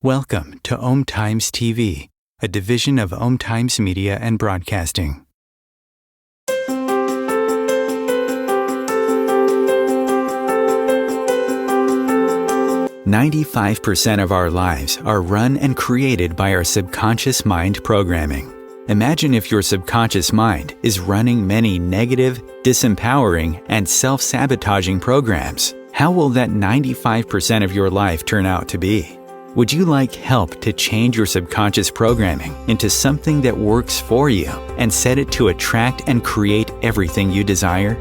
Welcome to 𝐁𝐞𝐲𝐬 TV, a division of 𝐁𝐞𝐲 Media and Broadcasting. "95% of our lives are run and created by our subconscious mind programming. Imagine if your subconscious mind is running many negative, disempowering, and self-sabotaging programs. How will that 95% of your life turn out to be? Would you like help to change your subconscious programming into something that works for you and set it to attract and create everything you desire?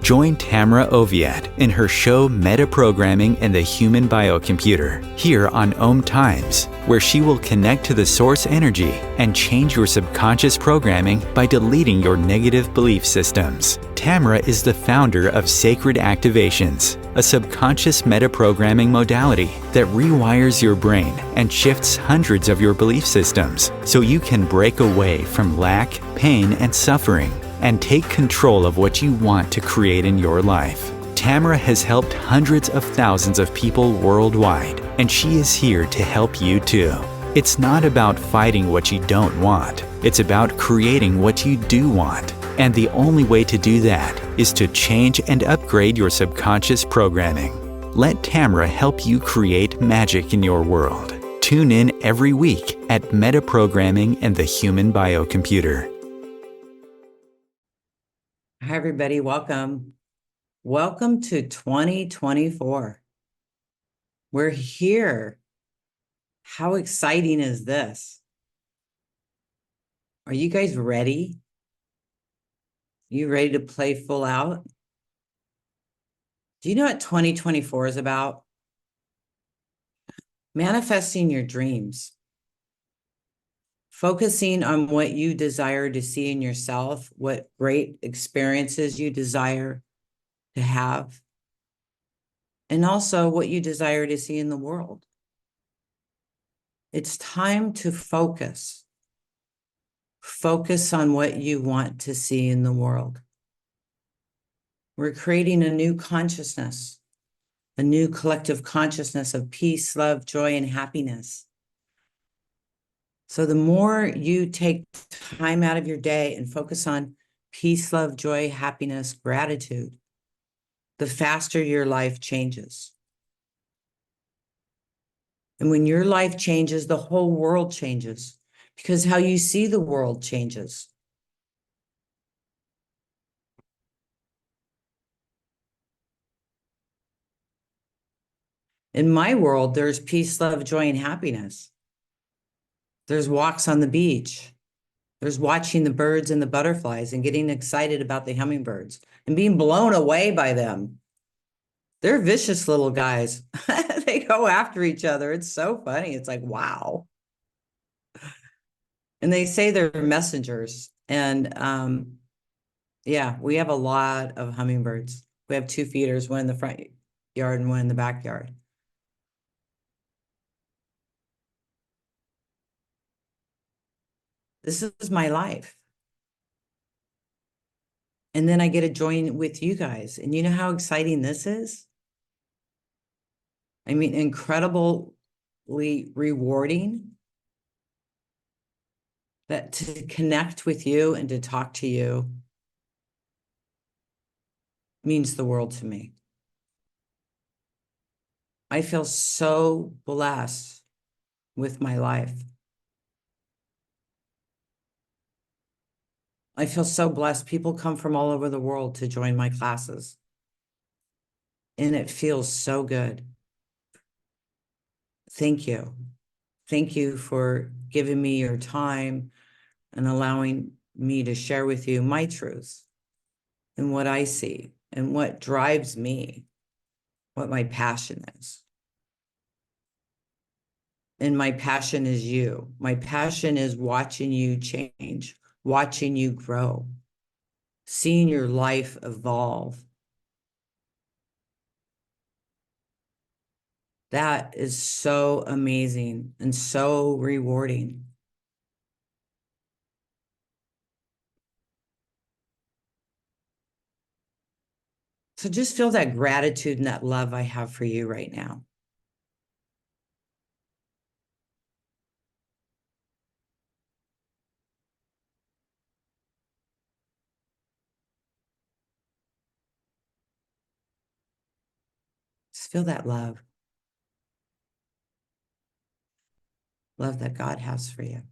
Join Tamra Oviatt in her show Metaprogramming and the Human Biocomputer here on 𝐁𝐞𝐲𝐬, where she will connect to the source energy and change your subconscious programming by deleting your negative belief systems. Tamra is the founder of Sacred Activations, a subconscious metaprogramming modality that rewires your brain and shifts hundreds of your belief systems so you can break away from lack, pain, and suffering and take control of what you want to create in your life. Tamra has helped hundreds of thousands of people worldwide, and she is here to help you too. It's not about fighting what you don't want. It's about creating what you do want. And the only way to do that is to change and upgrade your subconscious programming. Let Tamra help you create magic in your world. Tune in every week at Metaprogramming and the Human Biocomputer. Hi, everybody. Welcome. Welcome to 2024. We're here. How exciting is this? Are you guys ready? You ready to play full out? Do you know what 2024 is about? Manifesting your dreams. Focusing on what you desire to see in yourself, what great experiences you desire to have, and also what you desire to see in the world. It's time to focus. Focus on what you want to see in the world. We're creating a new consciousness, a new collective consciousness of peace, love, joy, and happiness. So the more you take time out of your day and focus on peace, love, joy, happiness, gratitude, the faster your life changes. And when your life changes, the whole world changes, because how you see the world changes. In my world, there's peace, love, joy, and happiness. There's walks on the beach. There's watching the birds and the butterflies and getting excited about the hummingbirds and being blown away by them. They're vicious little guys. They go after each other. It's so funny. It's like, wow. And they say they're messengers. And yeah, we have a lot of hummingbirds. We have 2 feeders, one in the front yard and one in the backyard. This is my life. And then I get to join with you guys. And you know how exciting this is? I mean, incredibly rewarding that to connect with you and to talk to you means the world to me. I feel so blessed with my life. I feel so blessed. People come from all over the world to join my classes. And it feels so good. Thank you. Thank you for giving me your time and allowing me to share with you my truth and what I see and what drives me, what my passion is. And my passion is you. My passion is watching you change, watching you grow, seeing your life evolve. That is so amazing and so rewarding. So just feel that gratitude and that love I have for you right now. Just feel that love. Love that God has for you.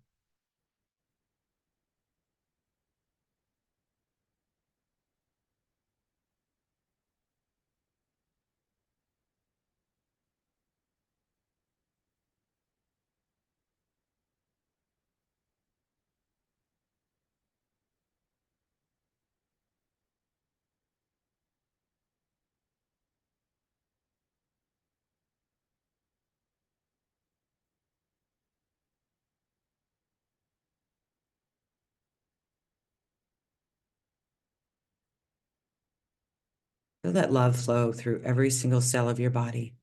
Feel that love flow through every single cell of your body.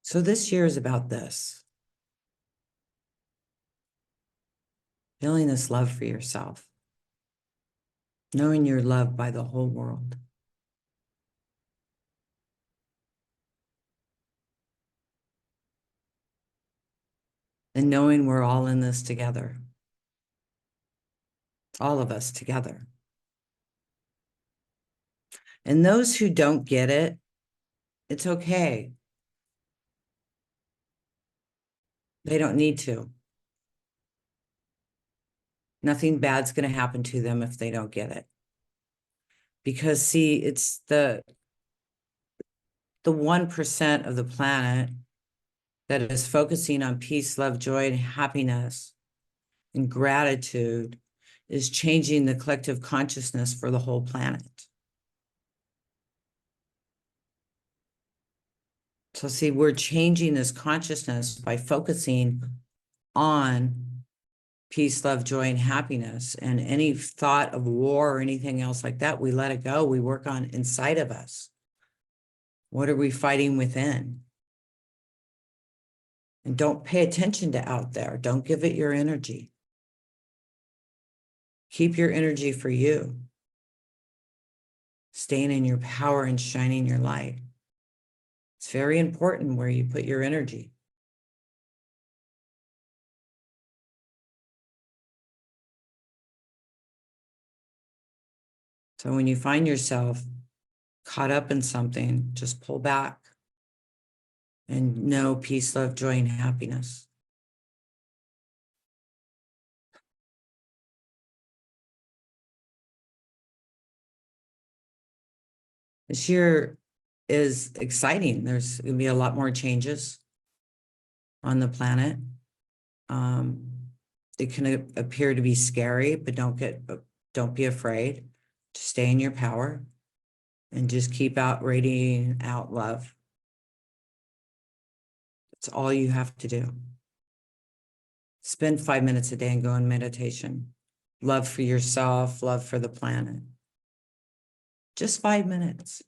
So this year is about this. Feeling this love for yourself. Knowing you're loved by the whole world. And knowing we're all in this together. All of us together. And those who don't get it, it's okay. They don't need to. Nothing bad's going to happen to them if they don't get it. Because see, it's the 1% of the planet that is focusing on peace, love, joy, and happiness and gratitude is changing the collective consciousness for the whole planet. So see, we're changing this consciousness by focusing on peace, love, joy, and happiness. And any thought of war or anything else like that, we let it go. We work on inside of us. What are we fighting within? And don't pay attention to out there. Don't give it your energy. Keep your energy for you. Staying in your power and shining your light. It's very important where you put your energy. So when you find yourself caught up in something, just pull back and know peace, love, joy, and happiness. This year is exciting. There's going to be a lot more changes on the planet. It can appear to be scary, but don't be afraid. Just stay in your power and just keep radiating out love. That's all you have to do. Spend 5 minutes a day and go in meditation. Love for yourself, love for the planet. Just 5 minutes.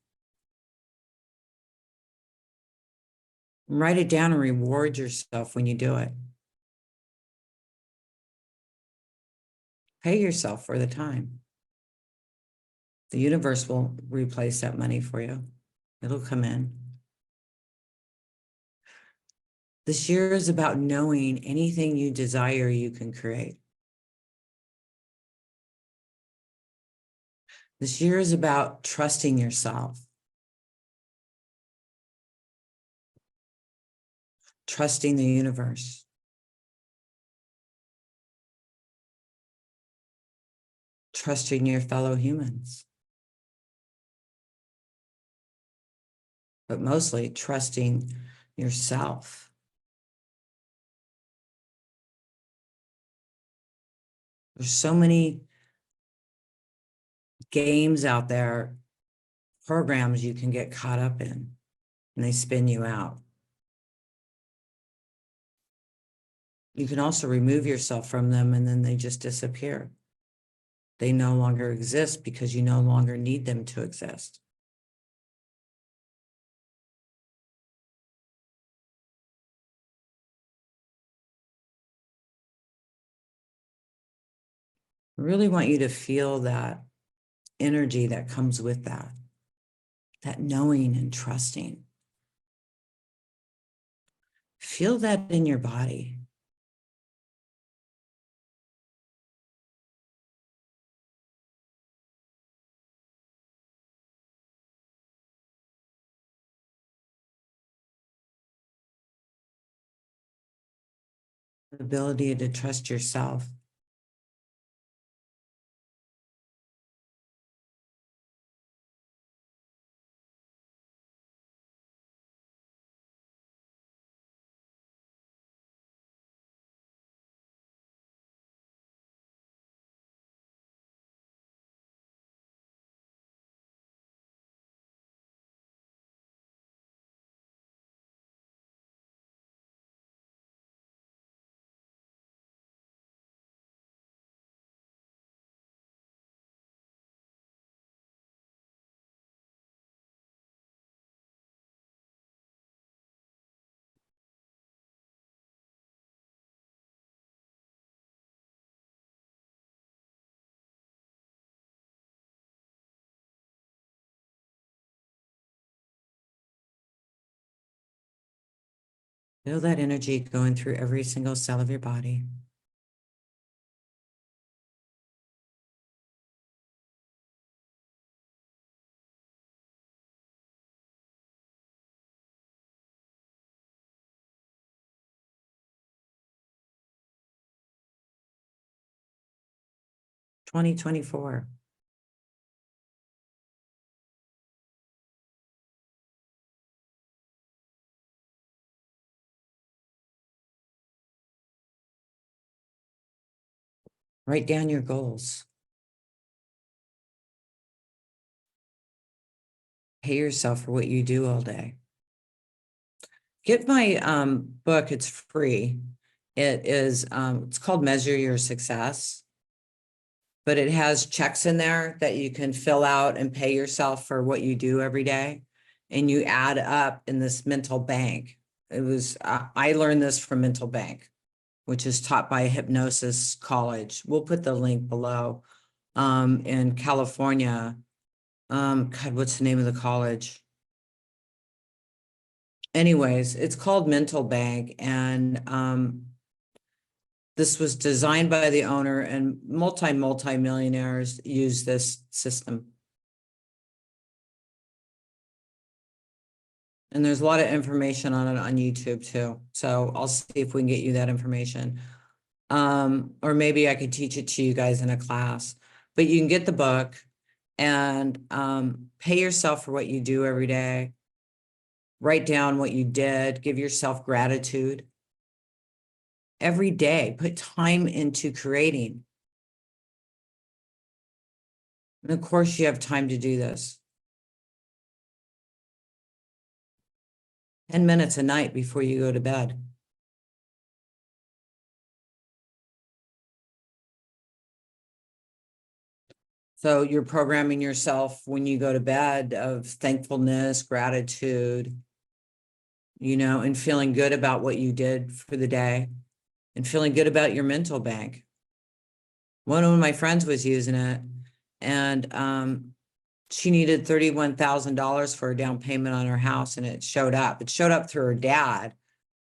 Write it down and reward yourself when you do it. Pay yourself for the time. The universe will replace that money for you. It'll come in. This year is about knowing anything you desire, you can create. This year is about trusting yourself. Trusting the universe. Trusting your fellow humans. But mostly trusting yourself. There's so many games out there, programs you can get caught up in, and they spin you out. You can also remove yourself from them and then they just disappear. They no longer exist because you no longer need them to exist. I really want you to feel that energy that comes with that knowing and trusting. Feel that in your body. The ability to trust yourself. Feel that energy going through every single cell of your body. (2024) Write down your goals. Pay yourself for what you do all day. Get my book, it's free. It's called Measure Your Success, but it has checks in there that you can fill out and pay yourself for what you do every day. And you add up in this mental bank. I learned this from Mental Bank, which is taught by a hypnosis college. We'll put the link below. In California. God, what's the name of the college? Anyways, it's called Mental Bank, and this was designed by the owner, and multi-millionaires use this system. And there's a lot of information on it on YouTube too. So I'll see if we can get you that information. Or maybe I could teach it to you guys in a class, but you can get the book and pay yourself for what you do every day. Write down what you did, give yourself gratitude. Every day, put time into creating. And of course, you have time to do this. 10 minutes a night before you go to bed. So you're programming yourself when you go to bed of thankfulness, gratitude, and feeling good about what you did for the day and feeling good about your mental bank. One of my friends was using it, and she needed $31,000 for a down payment on her house, and it showed up. It showed up through her dad,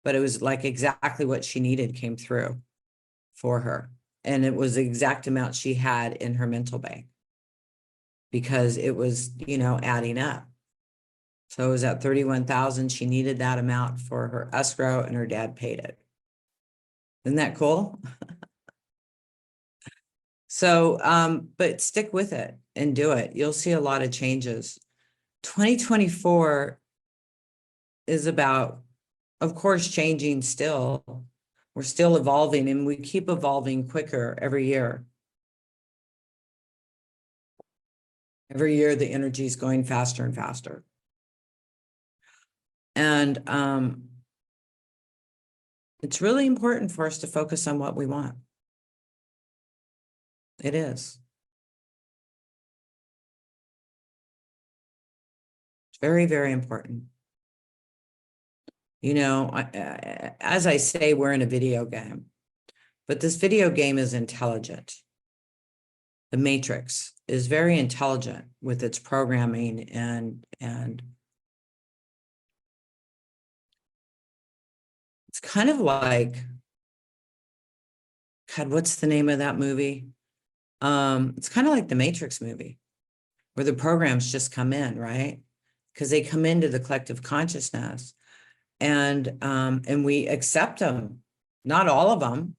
but it was like exactly what she needed came through for her. And it was the exact amount she had in her mental bank because it was, adding up. So it was at 31,000. She needed that amount for her escrow, and her dad paid it. Isn't that cool? So, but stick with it and do it. You'll see a lot of changes. 2024 is about, of course, changing still. We're still evolving, and we keep evolving quicker every year. Every year, the energy is going faster and faster. And it's really important for us to focus on what we want. It is. It's very, very important. As I say, we're in a video game, but this video game is intelligent. The Matrix is very intelligent with its programming and it's kind of like, God, what's the name of that movie? It's kind of like the Matrix movie, where the programs just come in, right? Because they come into the collective consciousness, and we accept them. Not all of them.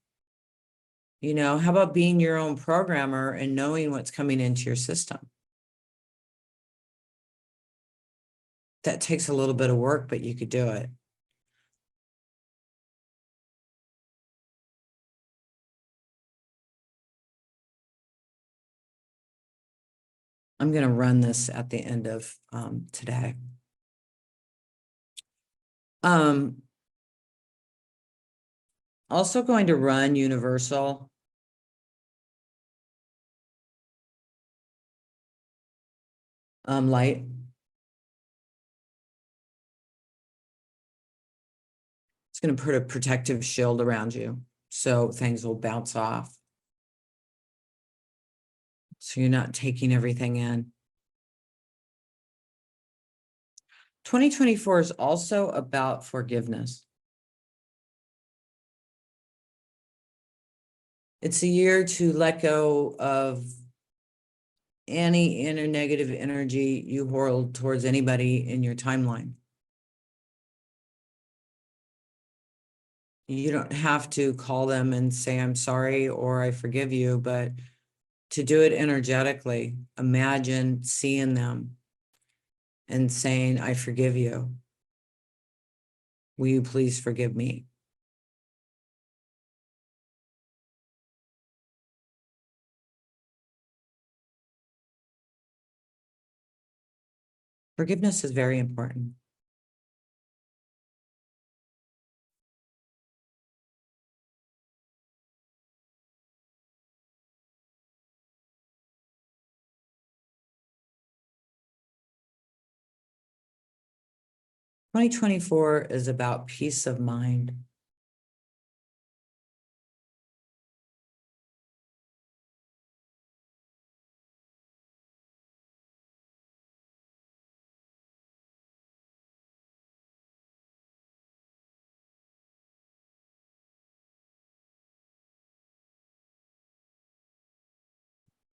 You know, how about being your own programmer and knowing what's coming into your system? That takes a little bit of work, but you could do it. I'm going to run this at the end of today. Also going to run universal. Light. It's going to put a protective shield around you, so things will bounce off. So you're not taking everything in. 2024 is also about forgiveness. It's a year to let go of any inner negative energy you hold towards anybody in your timeline. You don't have to call them and say, I'm sorry, or I forgive you, but to do it energetically, imagine seeing them and saying, I forgive you. Will you please forgive me? Forgiveness is very important. Twenty 2024 is about peace of mind.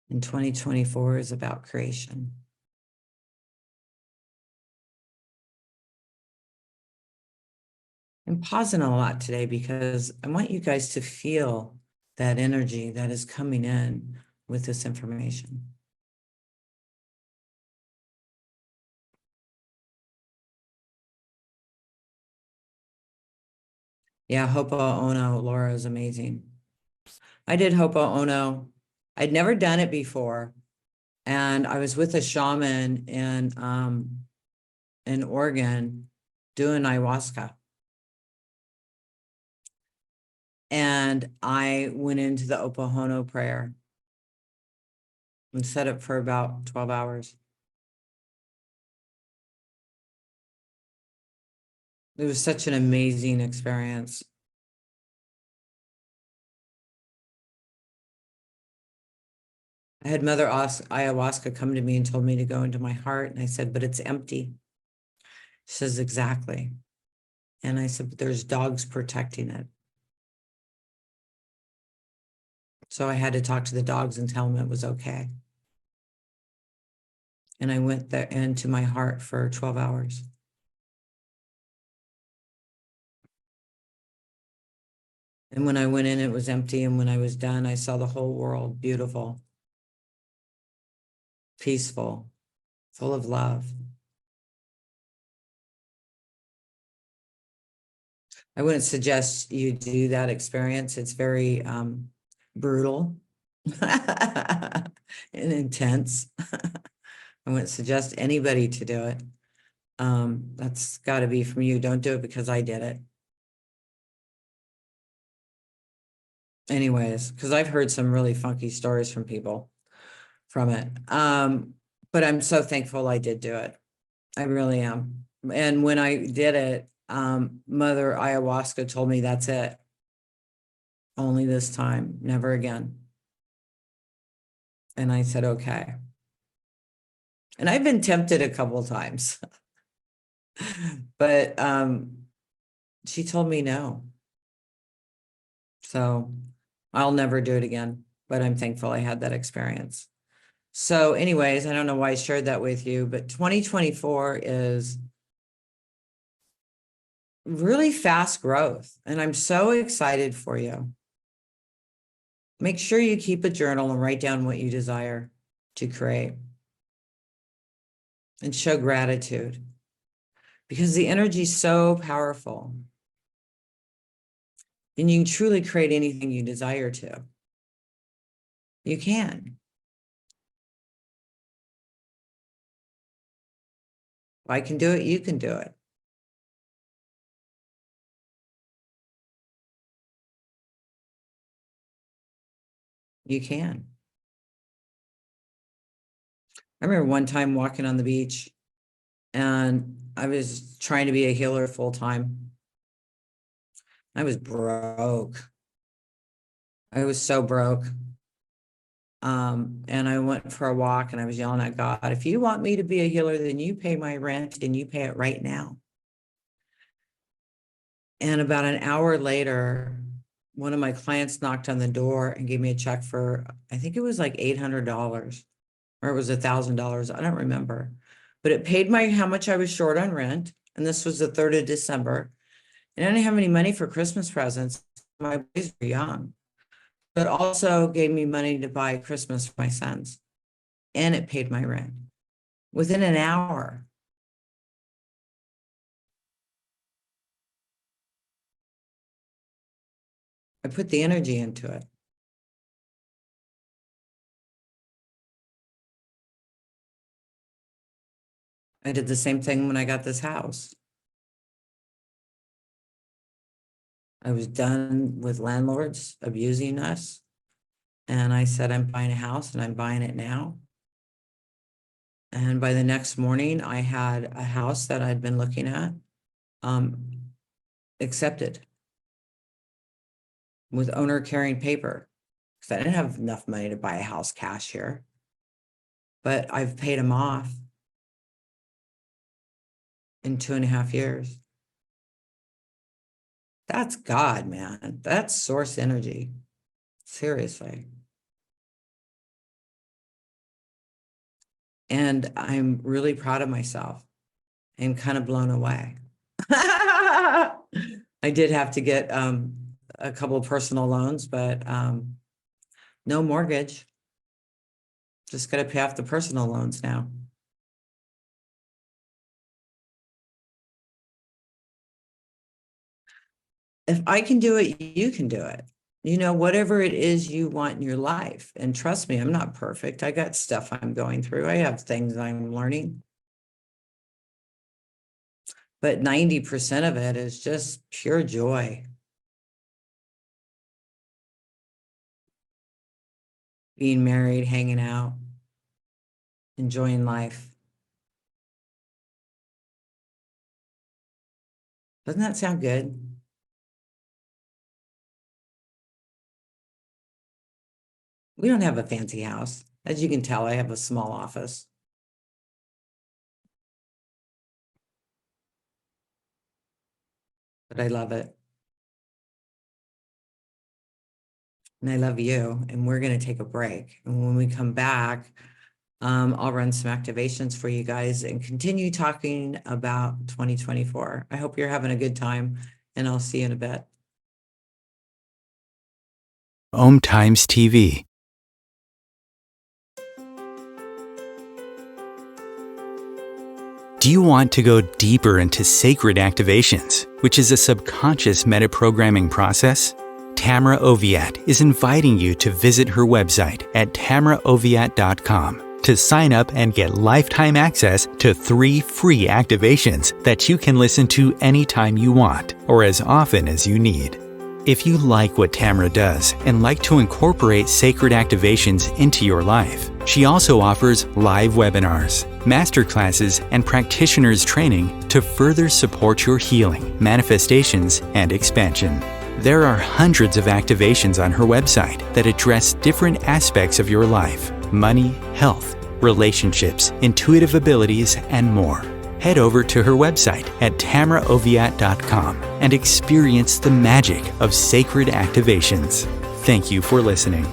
And 2024 is about creation. I'm pausing a lot today because I want you guys to feel that energy that is coming in with this information. Yeah, Ho'oponopono, Laura, is amazing. I did Ho'oponopono. I'd never done it before. And I was with a shaman in Oregon doing ayahuasca. And I went into the Ho'oponopono prayer and set it for about 12 hours. It was such an amazing experience. I had Mother Ayahuasca come to me and told me to go into my heart. And I said, but it's empty. She says, exactly. And I said, but there's dogs protecting it. So I had to talk to the dogs and tell them it was okay. And I went there into my heart for 12 hours. And when I went in, it was empty. And when I was done, I saw the whole world beautiful, peaceful, full of love. I wouldn't suggest you do that experience. It's very brutal and intense. I wouldn't suggest anybody to do it. That's got to be from you. Don't do it because I did it. Anyways, because I've heard some really funky stories from people from it. But I'm so thankful I did do it. I really am. And when I did it, Mother Ayahuasca told me that's it. Only this time, never again. And I said, okay. And I've been tempted a couple times, but she told me no. So I'll never do it again, but I'm thankful I had that experience. So anyways, I don't know why I shared that with you, but 2024 is really fast growth, and I'm so excited for you. Make sure you keep a journal and write down what you desire to create and show gratitude, because the energy is so powerful. And you can truly create anything you desire to. You can. If I can do it, you can do it. You can. I remember one time walking on the beach, and I was trying to be a healer full time. I was broke. I was so broke. And I went for a walk, and I was yelling at God, if you want me to be a healer, then you pay my rent and you pay it right now. And about an hour later, one of my clients knocked on the door and gave me a check for, I think it was like $800, or it was $1,000. I don't remember, but it paid how much I was short on rent. And this was the 3rd of December. And I didn't have any money for Christmas presents. My boys were young, but also gave me money to buy Christmas for my sons. And it paid my rent within an hour. I put the energy into it. I did the same thing when I got this house. I was done with landlords abusing us. And I said, I'm buying a house, and I'm buying it now. And by the next morning, I had a house that I'd been looking at accepted with owner carrying paper, because I didn't have enough money to buy a house cash here. But I've paid them off in 2.5 years. That's God, man. That's source energy. Seriously. And I'm really proud of myself and kind of blown away. I did have to get a couple of personal loans, but no mortgage. Just got to pay off the personal loans now. If I can do it, you can do it. You know, whatever it is you want in your life. And trust me, I'm not perfect. I got stuff I'm going through. I have things I'm learning. But 90% of it is just pure joy. Being married, hanging out, enjoying life. Doesn't that sound good? We don't have a fancy house. As you can tell, I have a small office. But I love it. And I love you. And we're going to take a break. And when we come back, I'll run some activations for you guys and continue talking about 2024. I hope you're having a good time, and I'll see you in a bit. Om Times TV. Do you want to go deeper into sacred activations, which is a subconscious metaprogramming process? Tamra Oviatt is inviting you to visit her website at tamraoviatt.com to sign up and get lifetime access to 3 free activations that you can listen to anytime you want or as often as you need. If you like what Tamra does and like to incorporate sacred activations into your life, she also offers live webinars, masterclasses, and practitioners training to further support your healing, manifestations, and expansion. There are hundreds of activations on her website that address different aspects of your life. money, health, relationships, intuitive abilities, and more. Head over to her website at tamraoviatt.com and experience the magic of sacred activations. Thank you for listening.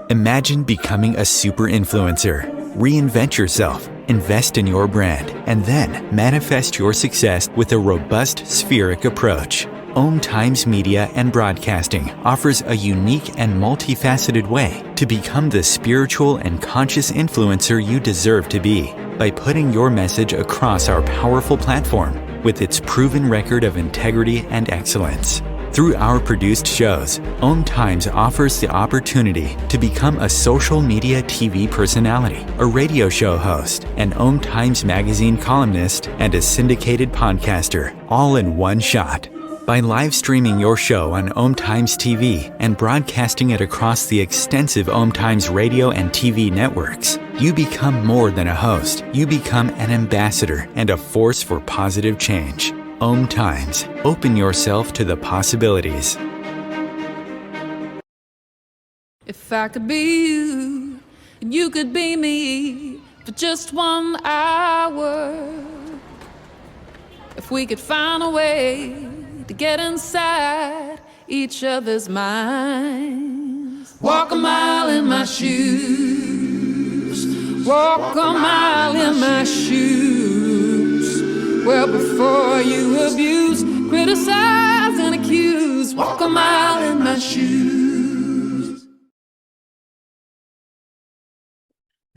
Imagine becoming a super influencer. Reinvent yourself, invest in your brand, and then manifest your success with a robust spheric approach. 𝐁𝐞𝐲𝐬 Media and Broadcasting offers a unique and multifaceted way to become the spiritual and conscious influencer you deserve to be by putting your message across our powerful platform with its proven record of integrity and excellence. Through our produced shows, 𝐁𝐞𝐲𝐬 offers the opportunity to become a social media TV personality, a radio show host, an 𝐁𝐞𝐲𝐬 magazine columnist, and a syndicated podcaster, all in one shot. By live streaming your show on 𝐁𝐞𝐲𝐬 TV and broadcasting it across the extensive 𝐁𝐞𝐲𝐬 radio and TV networks, you become more than a host. You become an ambassador and a force for positive change. 𝐁𝐞𝐲𝐬. Open yourself to the possibilities. If I could be you, and you could be me for just 1 hour. If we could find a way to get inside each other's minds. Walk a mile in my shoes. Walk a mile in my shoes. Well, before you abuse, criticize, and accuse, walk a mile in my shoes.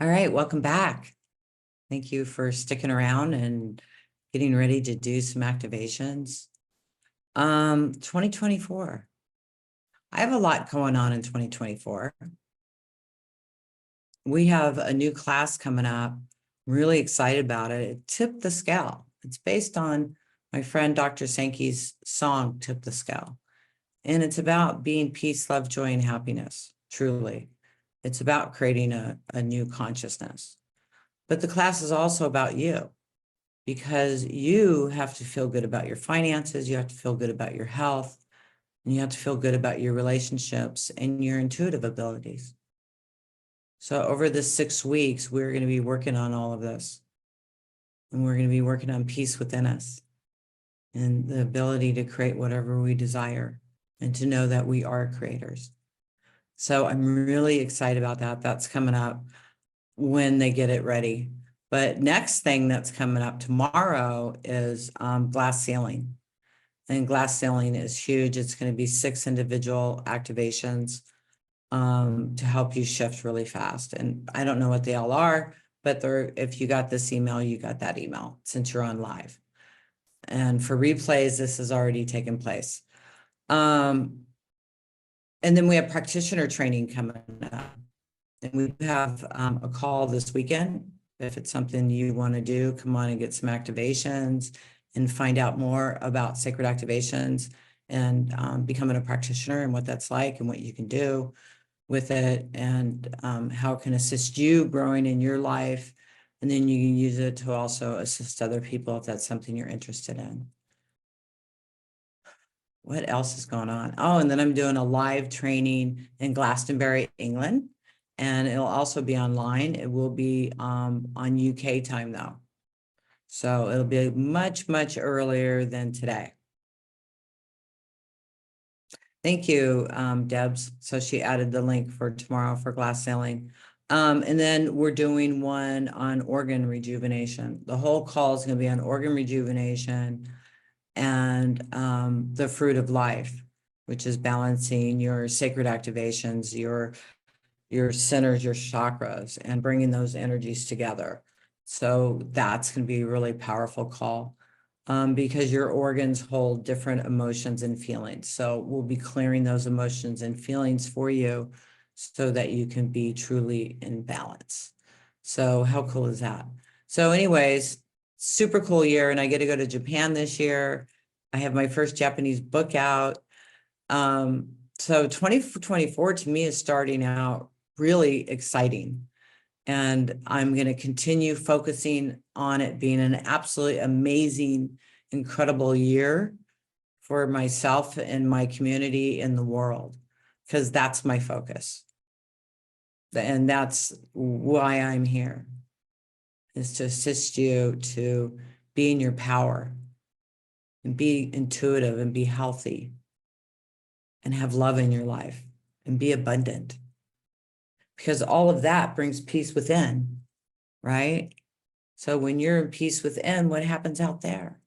All right, welcome back. Thank you for sticking around and getting ready to do some activations. 2024. I have a lot going on in 2024. We have a new class coming up. I'm really excited about it. It tipped the scale. It's based on my friend Dr. Sankey's song, Tip the Scale. And it's about being peace, love, joy, and happiness, truly. It's about creating a new consciousness. But the class is also about you, because you have to feel good about your finances, you have to feel good about your health, and you have to feel good about your relationships and your intuitive abilities. So over the 6 weeks, we're going to be working on all of this. And we're going to be working on peace within us and the ability to create whatever we desire and to know that we are creators. So I'm really excited about that. That's coming up when they get it ready. But next thing that's coming up tomorrow is glass ceiling. And glass ceiling is huge. It's going to be 6 individual activations to help you shift really fast. And I don't know what they all are, but if you got this email, you got that email since you're on live. And for replays, this has already taken place. And then we have practitioner training coming up. And we have a call this weekend. If it's something you want to do, come on and get some activations and find out more about sacred activations and becoming a practitioner and what that's like and what you can do with it and how it can assist you growing in your life. And then you can use it to also assist other people if that's something you're interested in. What else is going on? Oh, and then I'm doing a live training in Glastonbury, England. And it'll also be online. It will be on UK time though. So it'll be much, much earlier than today. Thank you, Debs. So she added the link for tomorrow for glass ceiling. And then we're doing one on organ rejuvenation. The whole call is going to be on organ rejuvenation and the fruit of life, which is balancing your sacred activations, your centers, your chakras, and bringing those energies together. So that's going to be a really powerful call because your organs hold different emotions and feelings. So we'll be clearing those emotions and feelings for you so that you can be truly in balance. So how cool is that? So anyways, super cool year. And I get to go to Japan this year. I have my first Japanese book out. So 2024 to me is starting out really exciting. And I'm going to continue focusing on it being an absolutely amazing incredible year for myself and my community in the world, because that's my focus. And that's why I'm here, is to assist you to be in your power and be intuitive and be healthy and have love in your life and be abundant. Because all of that brings peace within, right? So when you're in peace within, what happens out there?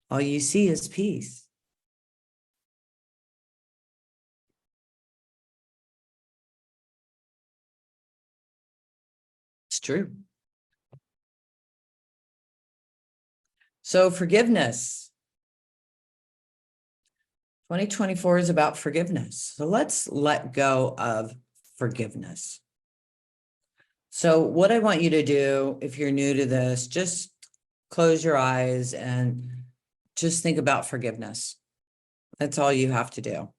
All you see is peace. It's true. So forgiveness. 2024 is about forgiveness. So let's let go of forgiveness. So what I want you to do, if you're new to this, just close your eyes and just think about forgiveness. That's all you have to do.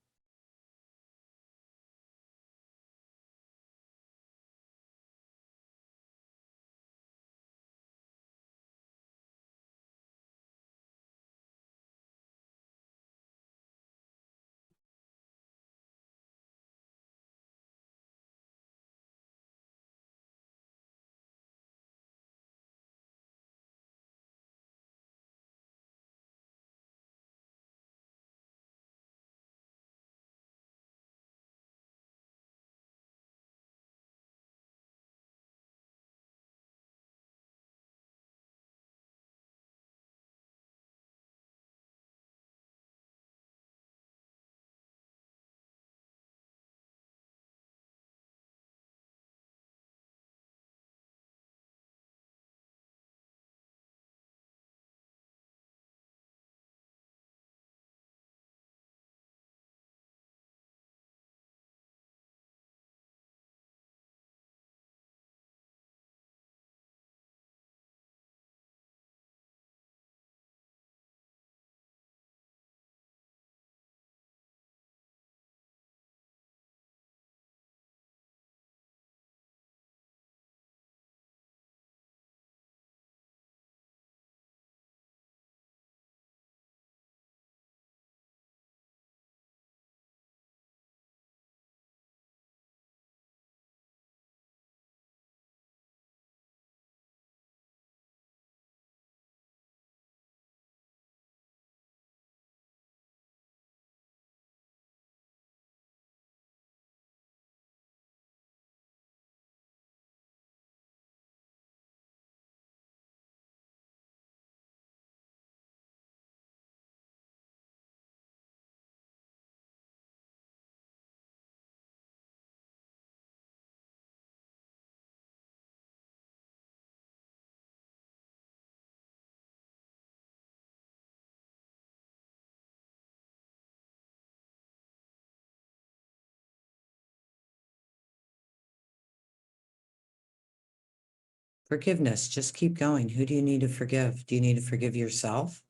Forgiveness, just keep going. Who do you need to forgive? Do you need to forgive yourself?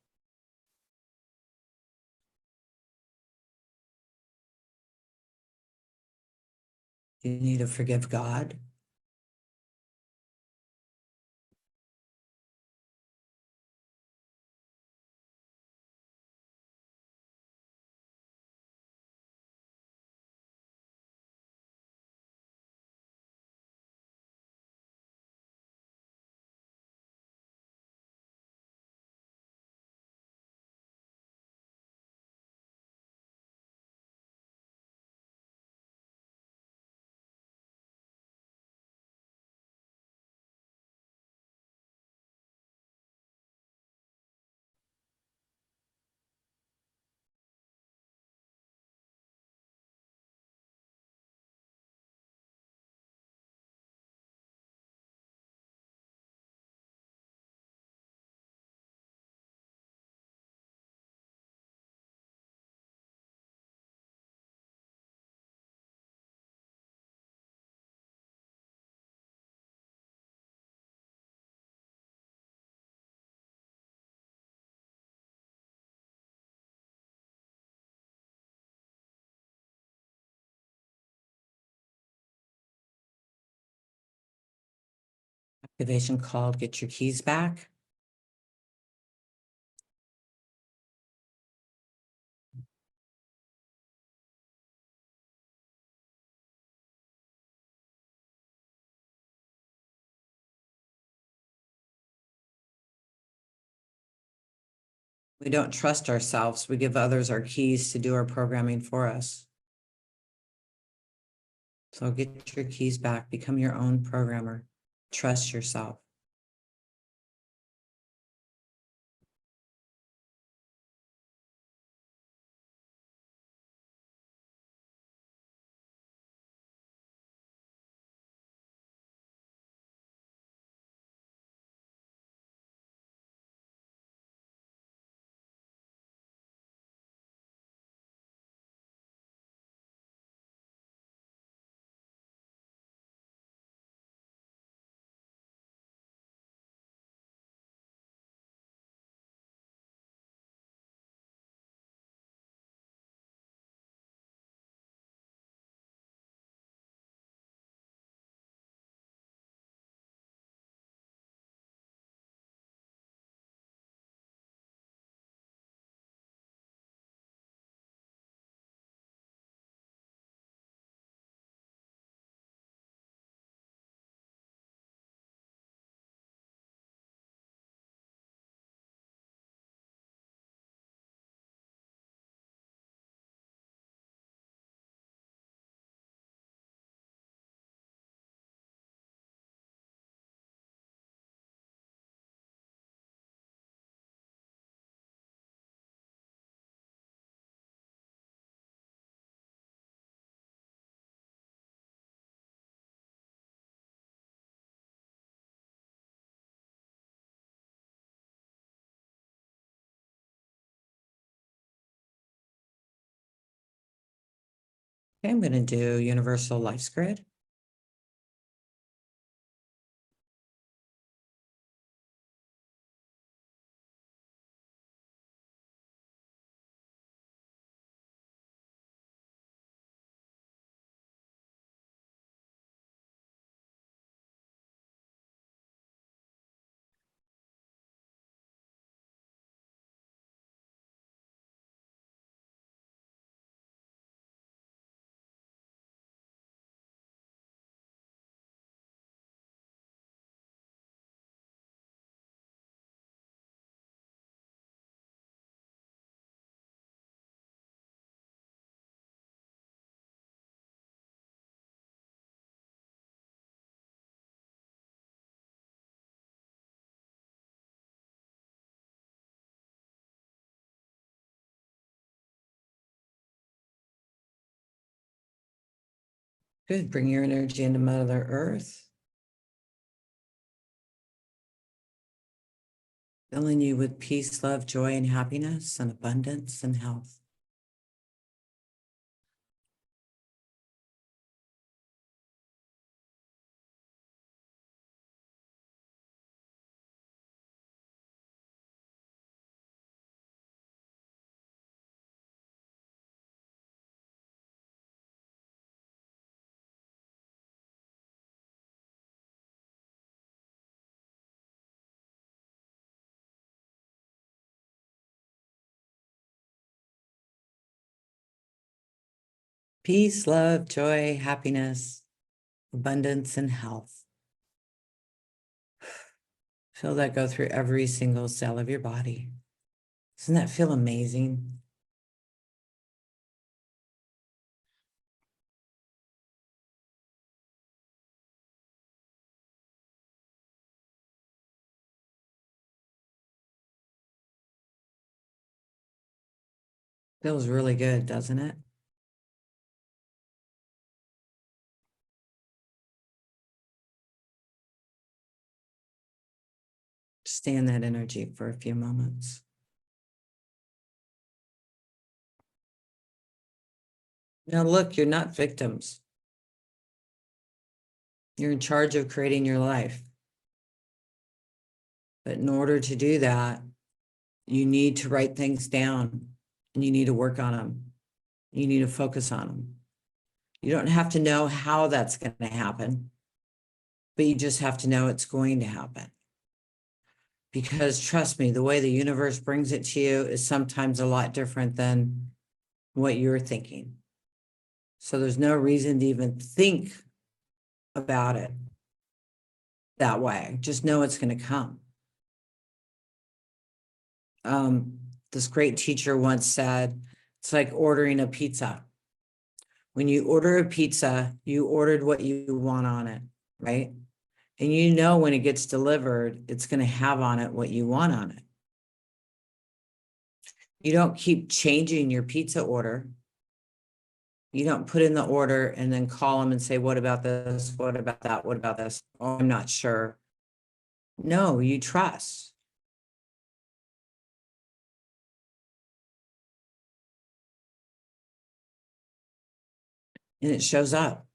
Do you need to forgive God? Activation called Get Your Keys Back. We don't trust ourselves. We give others our keys to do our programming for us. So get your keys back. Become your own programmer. Trust yourself. Okay, I'm going to do Universal Life's Grid. Good. Bring your energy into Mother Earth. Filling you with peace, love, joy, and happiness, and abundance and health. Peace, love, joy, happiness, abundance, and health. Feel that go through every single cell of your body. Doesn't that feel amazing? Feels really good, doesn't it? Stay in that energy for a few moments. Now look, you're not victims. You're in charge of creating your life. But in order to do that, you need to write things down and you need to work on them. You need to focus on them. You don't have to know how that's going to happen, but you just have to know it's going to happen. Because trust me, the way the universe brings it to you is sometimes a lot different than what you're thinking. So there's no reason to even think about it that way. Just know it's going to come. This great teacher once said, it's like ordering a pizza. When you order a pizza, you ordered what you want on it, right? And you know when it gets delivered, it's going to have on it what you want on it. You don't keep changing your pizza order. You don't put in the order and then call them and say, what about this? What about that? What about this? Oh, I'm not sure. No, you trust. And it shows up.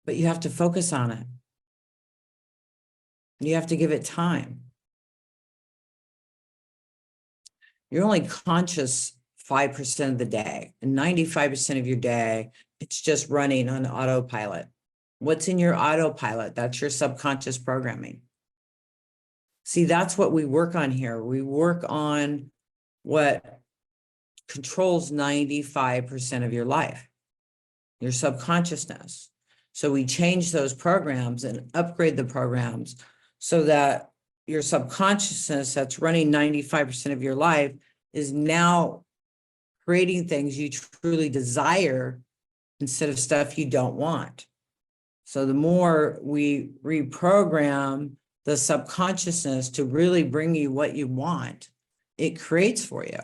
But you have to focus on it. You have to give it time. You're only conscious 5% of the day, and 95% of your day, it's just running on autopilot. What's in your autopilot? That's your subconscious programming. See, that's what we work on here. We work on what controls 95% of your life, your subconsciousness. So we change those programs and upgrade the programs so that your subconsciousness that's running 95% of your life is now creating things you truly desire instead of stuff you don't want. So the more we reprogram the subconsciousness to really bring you what you want, it creates for you.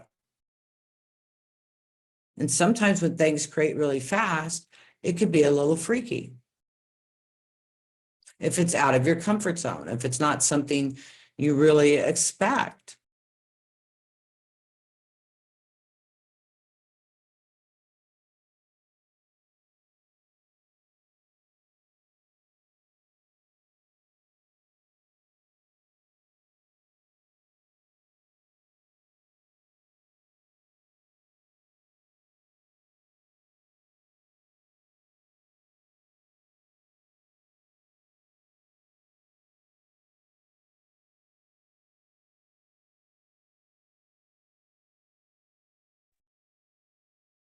And sometimes when things create really fast, it could be a little freaky. If it's out of your comfort zone, if it's not something you really expect.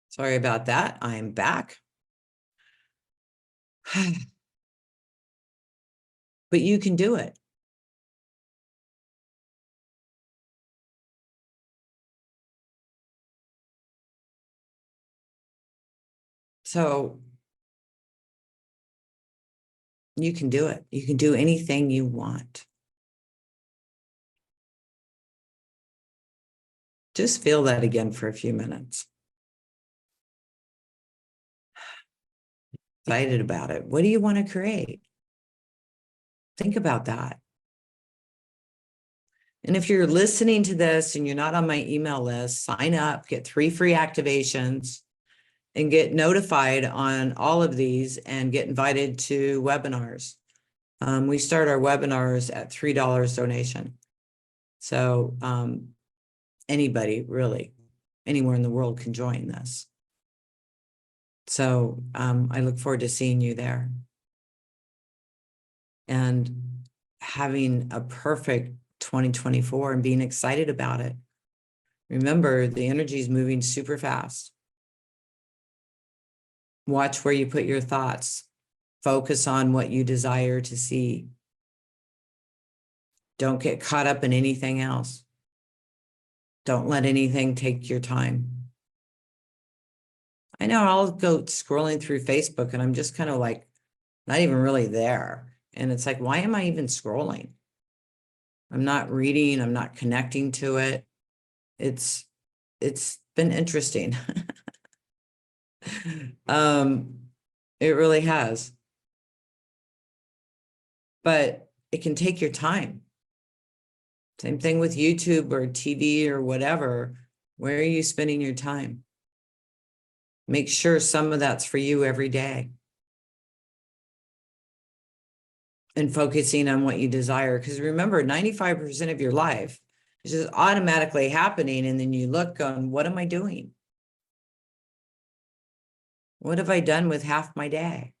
Sorry about that. I'm back. But you can do it. So you can do it. You can do anything you want. Just feel that again for a few minutes. Excited about it. What do you want to create? Think about that. And if you're listening to this and you're not on my email list, sign up, get 3 free activations, and get notified on all of these and get invited to webinars. We start our webinars at $3 donation. So anybody really, anywhere in the world can join this. So I look forward to seeing you there and having a perfect 2024 and being excited about it. Remember, the energy is moving super fast. Watch where you put your thoughts. Focus on what you desire to see. Don't get caught up in anything else. Don't let anything take your time. I know I'll go scrolling through Facebook and I'm just kind of like, not even really there. And it's like, why am I even scrolling? I'm not reading, I'm not connecting to it. It's been interesting. It really has. But it can take your time. Same thing with YouTube or TV or whatever. Where are you spending your time? Make sure some of that's for you every day. And focusing on what you desire. Because remember, 95% of your life is just automatically happening. And then you look on, what am I doing? What have I done with half my day?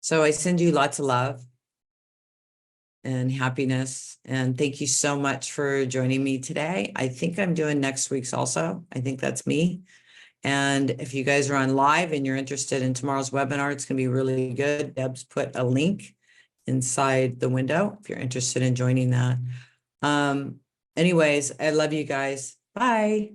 So I send you lots of love. and happiness. And thank you so much for joining me today. I think I'm doing next week's also. I think that's me. And if you guys are on live and you're interested in tomorrow's webinar, it's going to be really good. Deb's put a link inside the window if you're interested in joining that. Anyways, I love you guys. Bye.